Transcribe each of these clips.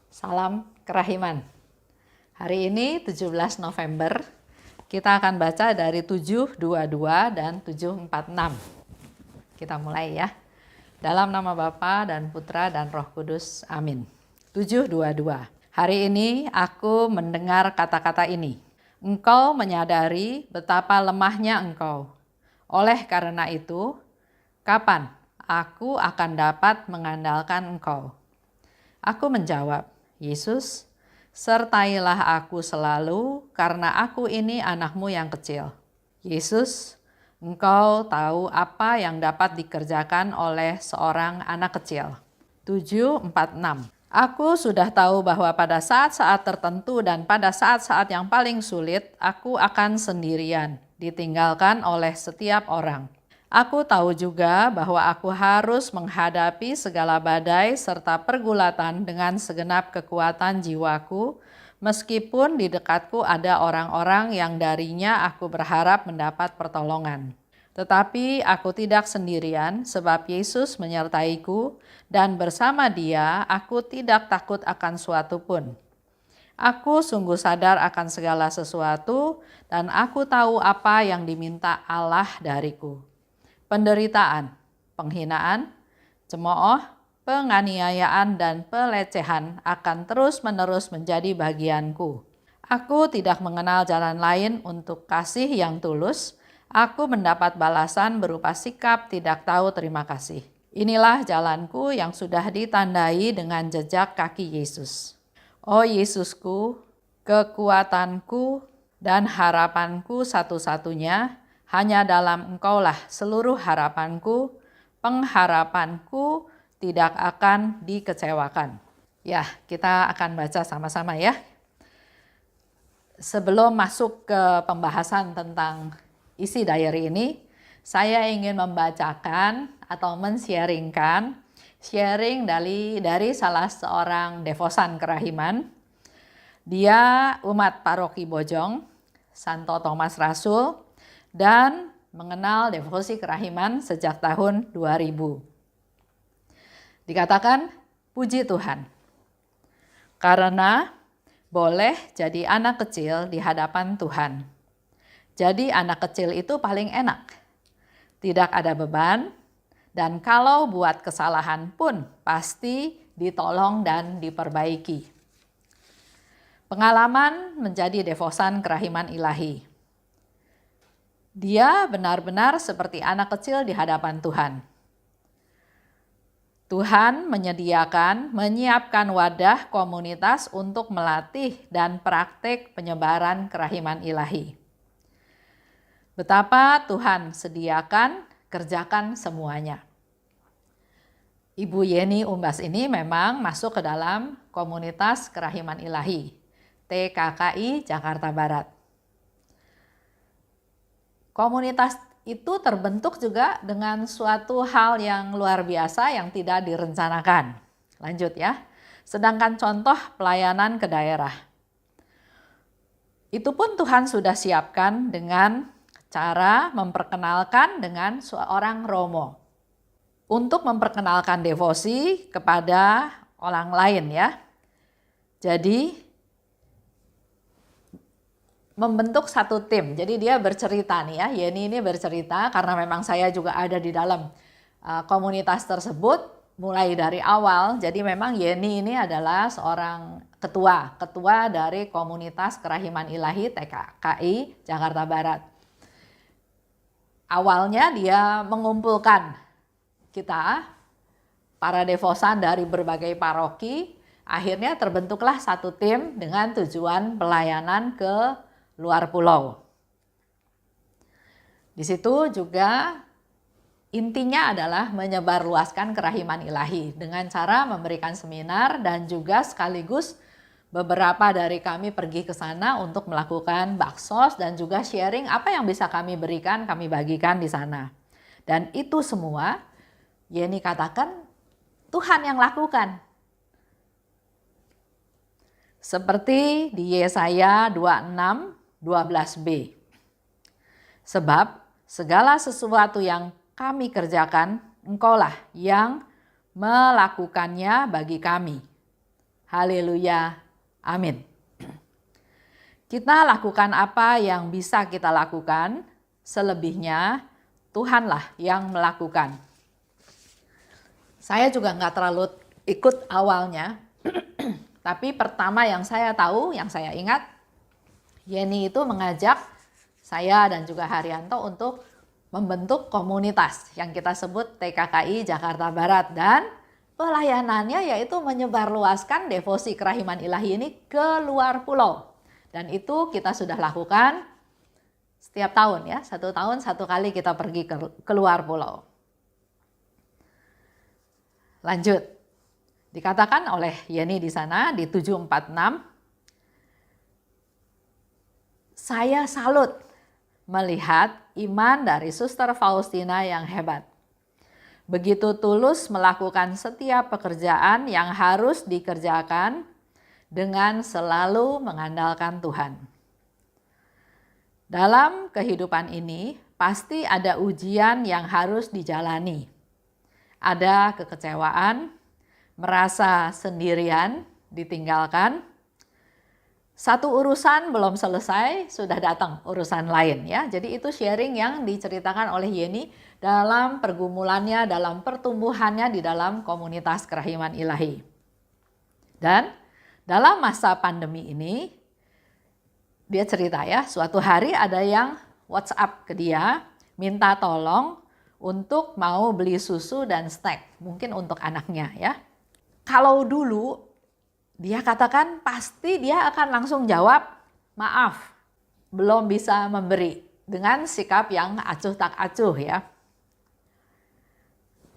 Salam kerahiman. Hari ini 17 November, kita akan baca dari 7:22 dan 7:46. Kita mulai ya. Dalam nama Bapa dan Putra dan Roh Kudus. Amin. 7:22. Hari ini aku mendengar kata-kata ini. Engkau menyadari betapa lemahnya engkau. Oleh karena itu, kapan aku akan dapat mengandalkan engkau? Aku menjawab, Yesus, sertailah aku selalu karena aku ini anakmu yang kecil. Yesus, engkau tahu apa yang dapat dikerjakan oleh seorang anak kecil. 7:46. Aku sudah tahu bahwa pada saat-saat tertentu dan pada saat-saat yang paling sulit, aku akan sendirian, ditinggalkan oleh setiap orang. Aku tahu juga bahwa aku harus menghadapi segala badai serta pergulatan dengan segenap kekuatan jiwaku, meskipun di dekatku ada orang-orang yang darinya aku berharap mendapat pertolongan. Tetapi aku tidak sendirian sebab Yesus menyertaiku dan bersama Dia aku tidak takut akan suatu pun. Aku sungguh sadar akan segala sesuatu dan aku tahu apa yang diminta Allah dariku. Penderitaan, penghinaan, cemooh, penganiayaan, dan pelecehan akan terus-menerus menjadi bagianku. Aku tidak mengenal jalan lain untuk kasih yang tulus. Aku mendapat balasan berupa sikap tidak tahu terima kasih. Inilah jalanku yang sudah ditandai dengan jejak kaki Yesus. Oh Yesusku, kekuatanku dan harapanku satu-satunya, hanya dalam Engkaulah seluruh harapanku, pengharapanku tidak akan dikecewakan. Ya, kita akan baca sama-sama ya. Sebelum masuk ke pembahasan tentang isi diary ini, saya ingin membacakan atau men-sharing dari salah seorang devosan kerahiman. Dia umat paroki Bojong, Santo Thomas Rasul, dan mengenal devosi kerahiman sejak tahun 2000. Dikatakan, puji Tuhan, karena boleh jadi anak kecil di hadapan Tuhan. Jadi anak kecil itu paling enak, tidak ada beban, dan kalau buat kesalahan pun pasti ditolong dan diperbaiki. Pengalaman menjadi devosan kerahiman ilahi. Dia benar-benar seperti anak kecil di hadapan Tuhan. Tuhan menyiapkan wadah komunitas untuk melatih dan praktik penyebaran kerahiman ilahi. Betapa Tuhan sediakan, kerjakan semuanya. Ibu Yeni Umbas ini memang masuk ke dalam komunitas kerahiman ilahi, TKKI Jakarta Barat. Komunitas itu terbentuk juga dengan suatu hal yang luar biasa yang tidak direncanakan. Lanjut ya. Sedangkan contoh pelayanan ke daerah. Itu pun Tuhan sudah siapkan dengan cara memperkenalkan dengan seorang romo. Untuk memperkenalkan devosi kepada orang lain ya. Jadi membentuk satu tim. Jadi dia bercerita nih ya, Yeni ini bercerita karena memang saya juga ada di dalam komunitas tersebut mulai dari awal. Jadi memang Yeni ini adalah seorang ketua dari komunitas kerahiman ilahi TKKI Jakarta Barat. Awalnya dia mengumpulkan kita, para devosan dari berbagai paroki, akhirnya terbentuklah satu tim dengan tujuan pelayanan ke luar pulau. Di situ juga intinya adalah menyebarluaskan kerahiman ilahi dengan cara memberikan seminar dan juga sekaligus beberapa dari kami pergi ke sana untuk melakukan baksos dan juga sharing apa yang bisa kami berikan, kami bagikan di sana. Dan itu semua, Yeni katakan, Tuhan yang lakukan. Seperti di Yesaya 26:12b. Sebab segala sesuatu yang kami kerjakan, Engkaulah yang melakukannya bagi kami. Haleluya. Amin. Kita lakukan apa yang bisa kita lakukan, selebihnya Tuhanlah yang melakukan. Saya juga nggak terlalu ikut awalnya, tapi pertama yang saya tahu, yang saya ingat, Yeni itu mengajak saya dan juga Haryanto untuk membentuk komunitas yang kita sebut TKKI Jakarta Barat, dan pelayanannya yaitu menyebarluaskan devosi kerahiman ilahi ini ke luar pulau. Dan itu kita sudah lakukan setiap tahun ya, 1 tahun 1 kali kita pergi ke luar pulau. Lanjut, dikatakan oleh Yeni di sana di 746, saya salut melihat iman dari Suster Faustina yang hebat. Begitu tulus melakukan setiap pekerjaan yang harus dikerjakan dengan selalu mengandalkan Tuhan. Dalam kehidupan ini pasti ada ujian yang harus dijalani. Ada kekecewaan, merasa sendirian, ditinggalkan. Satu urusan belum selesai, sudah datang urusan lain ya. Jadi itu sharing yang diceritakan oleh Yeni dalam pergumulannya, dalam pertumbuhannya di dalam komunitas kerahiman ilahi. Dan dalam masa pandemi ini, dia cerita ya, suatu hari ada yang WhatsApp ke dia, minta tolong untuk mau beli susu dan snack, mungkin untuk anaknya ya. Kalau dulu, dia katakan pasti dia akan langsung jawab, maaf, belum bisa memberi, dengan sikap yang acuh tak acuh ya.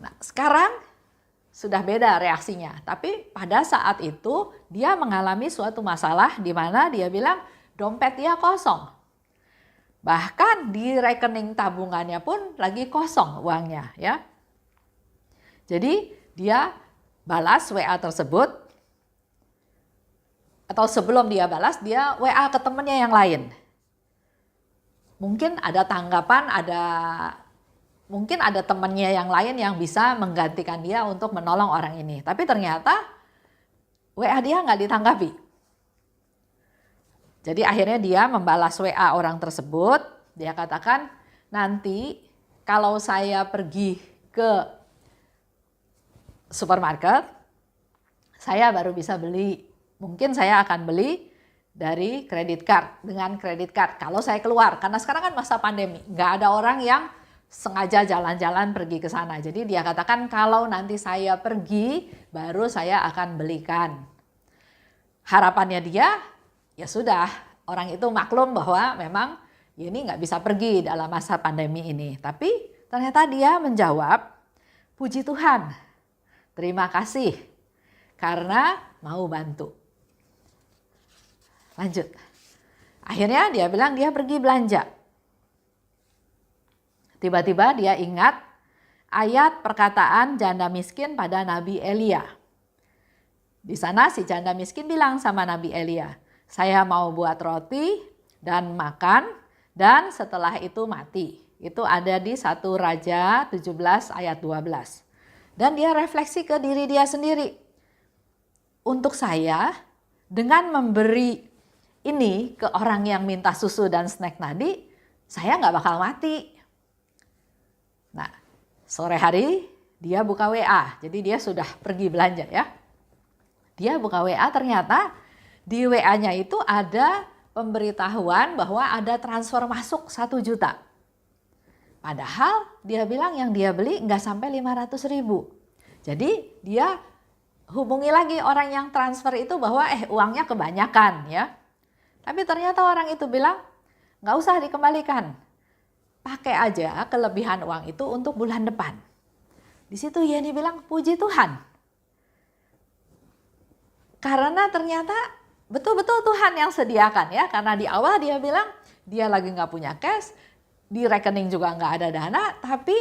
Nah, sekarang sudah beda reaksinya, tapi pada saat itu dia mengalami suatu masalah di mana dia bilang dompet dia kosong. Bahkan di rekening tabungannya pun lagi kosong uangnya ya. Jadi dia balas WA tersebut, atau sebelum dia balas dia WA ke temannya yang lain. Mungkin ada tanggapan, mungkin ada temannya yang lain yang bisa menggantikan dia untuk menolong orang ini. Tapi ternyata WA dia nggak ditanggapi. Jadi akhirnya dia membalas WA orang tersebut. Dia katakan, nanti kalau saya pergi ke supermarket, saya baru bisa beli. Mungkin saya akan beli dari kredit card, dengan kredit card. Kalau saya keluar, karena sekarang kan masa pandemi, nggak ada orang yang sengaja jalan-jalan pergi ke sana. Jadi dia katakan kalau nanti saya pergi baru saya akan belikan. Harapannya dia ya sudah, orang itu maklum bahwa memang ini nggak bisa pergi dalam masa pandemi ini. Tapi ternyata dia menjawab, puji Tuhan, terima kasih karena mau bantu. Lanjut. Akhirnya dia bilang dia pergi belanja. Tiba-tiba dia ingat ayat perkataan janda miskin pada Nabi Elia. Di sana si janda miskin bilang sama Nabi Elia, saya mau buat roti dan makan dan setelah itu mati. Itu ada di 1 Raja 17 ayat 12. Dan dia refleksi ke diri dia sendiri. Untuk saya, dengan memberi ini ke orang yang minta susu dan snack tadi, saya nggak bakal mati. Nah, sore hari dia buka WA, jadi dia sudah pergi belanja ya. Dia buka WA, ternyata di WA-nya itu ada pemberitahuan bahwa ada transfer masuk 1 juta. Padahal dia bilang yang dia beli nggak sampai 500.000. Jadi dia hubungi lagi orang yang transfer itu bahwa uangnya kebanyakan ya. Tapi ternyata orang itu bilang nggak usah dikembalikan. Pakai aja kelebihan uang itu untuk bulan depan. Di situ Yeni bilang puji Tuhan. Karena ternyata betul-betul Tuhan yang sediakan ya. Karena di awal dia bilang dia lagi nggak punya cash, di rekening juga nggak ada dana, tapi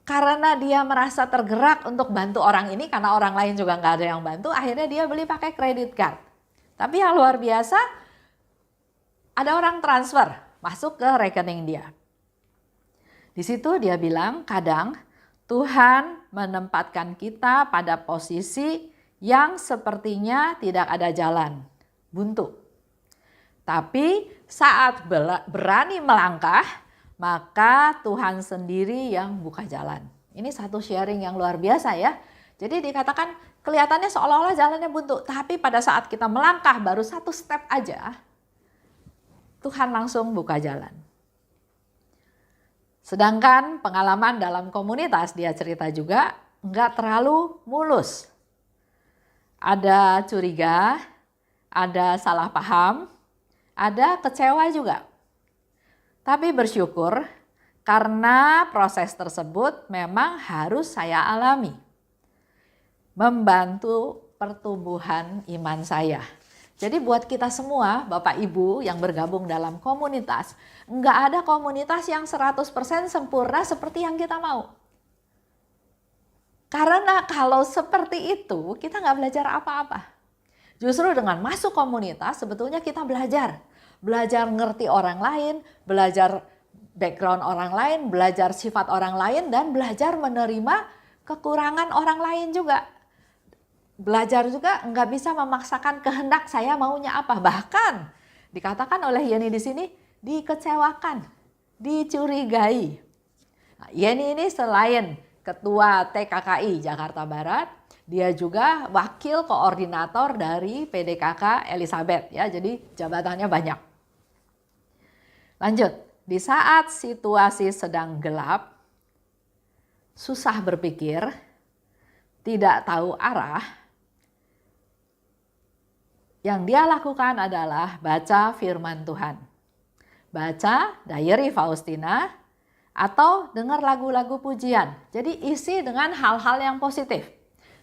karena dia merasa tergerak untuk bantu orang ini, karena orang lain juga nggak ada yang bantu, akhirnya dia beli pakai kredit card. Tapi yang luar biasa, ada orang transfer masuk ke rekening dia. Di situ dia bilang kadang Tuhan menempatkan kita pada posisi yang sepertinya tidak ada jalan, buntu. Tapi saat berani melangkah, maka Tuhan sendiri yang buka jalan. Ini satu sharing yang luar biasa ya. Jadi dikatakan kelihatannya seolah-olah jalannya buntu, tapi pada saat kita melangkah baru satu step aja, Tuhan langsung buka jalan. Sedangkan pengalaman dalam komunitas, dia cerita juga nggak terlalu mulus. Ada curiga, ada salah paham, ada kecewa juga. Tapi bersyukur karena proses tersebut memang harus saya alami. Membantu pertumbuhan iman saya. Jadi buat kita semua, Bapak Ibu yang bergabung dalam komunitas, nggak ada komunitas yang 100% sempurna seperti yang kita mau. Karena kalau seperti itu, kita nggak belajar apa-apa. Justru dengan masuk komunitas, sebetulnya kita belajar. Belajar ngerti orang lain, belajar background orang lain, belajar sifat orang lain, dan belajar menerima kekurangan orang lain juga. Belajar juga nggak bisa memaksakan kehendak saya maunya apa. Bahkan dikatakan oleh Yeni di sini dikecewakan, dicurigai. Nah, Yeni ini selain Ketua TKKI Jakarta Barat, dia juga wakil koordinator dari PDKK Elizabeth ya. Jadi jabatannya banyak. Lanjut, di saat situasi sedang gelap, susah berpikir, tidak tahu arah, yang dia lakukan adalah baca firman Tuhan. Baca diary Faustina atau dengar lagu-lagu pujian. Jadi isi dengan hal-hal yang positif.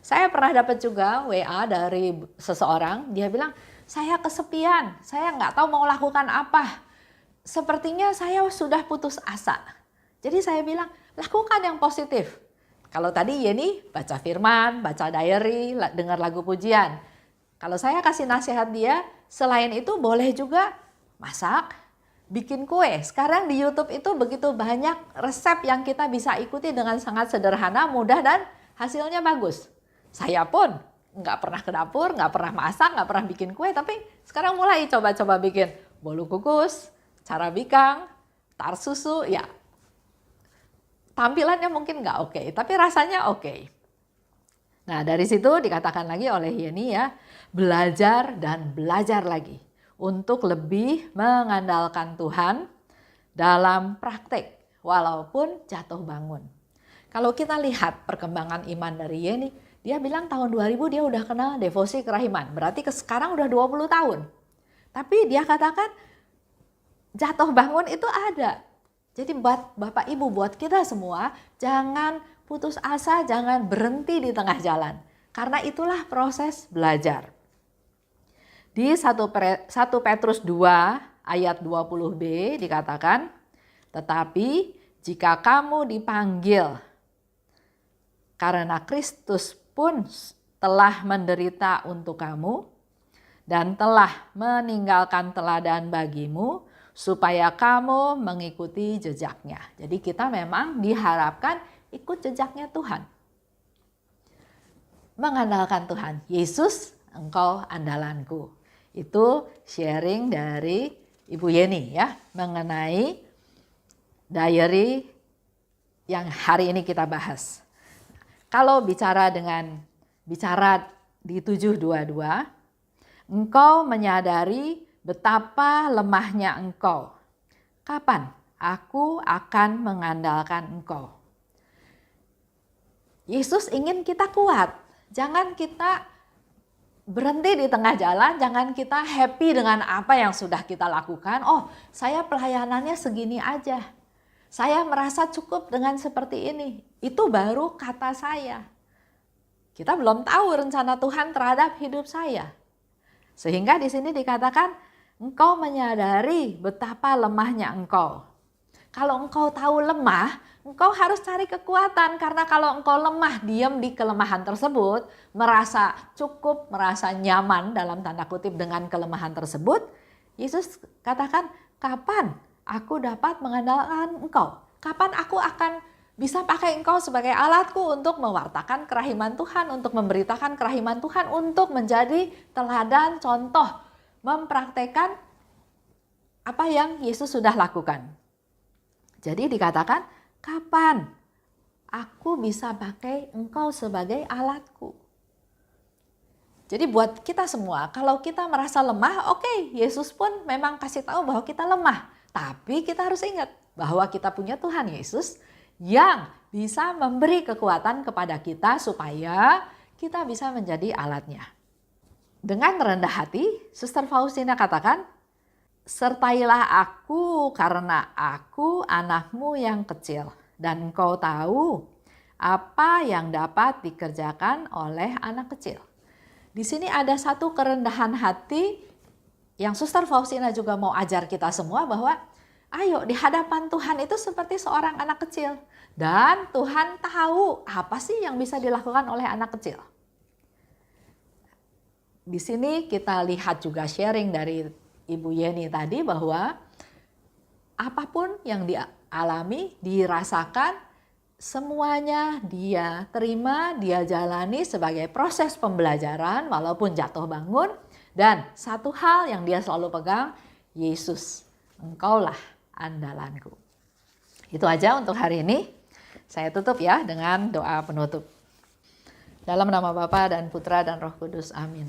Saya pernah dapat juga WA dari seseorang, dia bilang, saya kesepian, saya nggak tahu mau lakukan apa. Sepertinya saya sudah putus asa. Jadi saya bilang, lakukan yang positif. Kalau tadi Yeni baca firman, baca diary, dengar lagu pujian. Kalau saya kasih nasihat dia, selain itu boleh juga masak, bikin kue. Sekarang di YouTube itu begitu banyak resep yang kita bisa ikuti dengan sangat sederhana, mudah, dan hasilnya bagus. Saya pun nggak pernah ke dapur, nggak pernah masak, nggak pernah bikin kue, tapi sekarang mulai coba-coba bikin bolu kukus, carabikang, tar susu, ya tampilannya mungkin nggak oke, tapi rasanya oke. Nah dari situ dikatakan lagi oleh Yeni ya, belajar dan belajar lagi untuk lebih mengandalkan Tuhan dalam praktek walaupun jatuh bangun. Kalau kita lihat perkembangan iman dari Yeni, dia bilang tahun 2000 dia udah kenal devosi kerahiman, berarti sekarang udah 20 tahun. Tapi dia katakan jatuh bangun itu ada. Jadi buat Bapak Ibu, buat kita semua, jangan putus asa, jangan berhenti di tengah jalan. Karena itulah proses belajar. Di 1 Petrus 2 ayat 20b dikatakan, tetapi jika kamu dipanggil karena Kristus pun telah menderita untuk kamu dan telah meninggalkan teladan bagimu supaya kamu mengikuti jejaknya. Jadi kita memang diharapkan ikut jejaknya Tuhan. Mengandalkan Tuhan. Yesus, engkau andalanku. Itu sharing dari Ibu Yeni ya, mengenai diary yang hari ini kita bahas. Kalau bicara di 722, engkau menyadari betapa lemahnya engkau. Kapan aku akan mengandalkan engkau? Yesus ingin kita kuat. Jangan kita berhenti di tengah jalan, jangan kita happy dengan apa yang sudah kita lakukan. Oh, saya pelayanannya segini aja. Saya merasa cukup dengan seperti ini. Itu baru kata saya. Kita belum tahu rencana Tuhan terhadap hidup saya. Sehingga di sini dikatakan, engkau menyadari betapa lemahnya engkau. Kalau engkau tahu lemah, engkau harus cari kekuatan. Karena kalau engkau lemah, diam di kelemahan tersebut, merasa cukup, merasa nyaman dalam tanda kutip dengan kelemahan tersebut, Yesus katakan, kapan aku dapat mengandalkan engkau? Kapan aku akan bisa pakai engkau sebagai alatku untuk mewartakan kerahiman Tuhan, untuk memberitakan kerahiman Tuhan, untuk menjadi teladan, contoh, mempraktekkan apa yang Yesus sudah lakukan. Jadi dikatakan, kapan aku bisa pakai engkau sebagai alatku? Jadi buat kita semua, kalau kita merasa lemah, oke, Yesus pun memang kasih tahu bahwa kita lemah. Tapi kita harus ingat bahwa kita punya Tuhan Yesus yang bisa memberi kekuatan kepada kita supaya kita bisa menjadi alatnya. Dengan rendah hati, Suster Faustina katakan, sertailah aku karena aku anakmu yang kecil. Dan engkau tahu apa yang dapat dikerjakan oleh anak kecil. Di sini ada satu kerendahan hati yang Suster Faustina juga mau ajar kita semua bahwa ayo di hadapan Tuhan itu seperti seorang anak kecil. Dan Tuhan tahu apa sih yang bisa dilakukan oleh anak kecil. Di sini kita lihat juga sharing dari Ibu Yeni tadi bahwa apapun yang dialami, dirasakan, semuanya dia terima, dia jalani sebagai proses pembelajaran walaupun jatuh bangun. Dan satu hal yang dia selalu pegang, Yesus, engkaulah andalanku. Itu aja untuk hari ini. Saya tutup ya dengan doa penutup. Dalam nama Bapa dan Putra dan Roh Kudus, amin.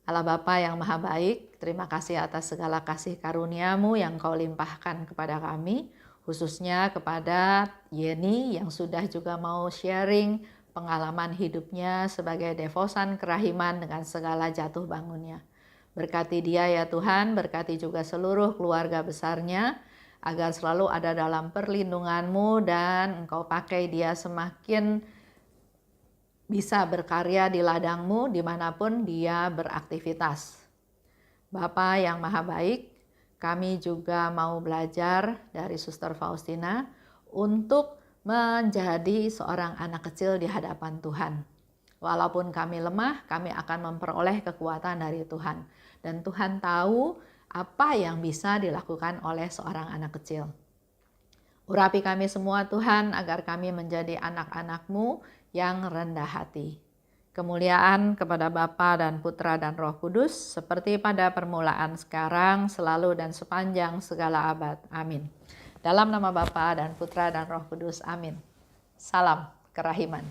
Allah Bapa yang maha baik, terima kasih atas segala kasih karunia-Mu yang Kau limpahkan kepada kami, khususnya kepada Yeni yang sudah juga mau sharing pengalaman hidupnya sebagai devosan kerahiman dengan segala jatuh bangunnya. Berkati dia ya Tuhan, berkati juga seluruh keluarga besarnya, agar selalu ada dalam perlindungan-Mu dan Engkau pakai dia semakin bisa berkarya di ladang-Mu dimanapun dia beraktivitas. Bapa yang maha baik, kami juga mau belajar dari Suster Faustina untuk menjadi seorang anak kecil di hadapan Tuhan. Walaupun kami lemah, kami akan memperoleh kekuatan dari Tuhan. Dan Tuhan tahu apa yang bisa dilakukan oleh seorang anak kecil. Urapi kami semua Tuhan agar kami menjadi anak-anak-Mu yang rendah hati. Kemuliaan kepada Bapa dan Putra dan Roh Kudus, seperti pada permulaan sekarang, selalu dan sepanjang segala abad. Amin. Dalam nama Bapa dan Putra dan Roh Kudus. Amin. Salam kerahiman.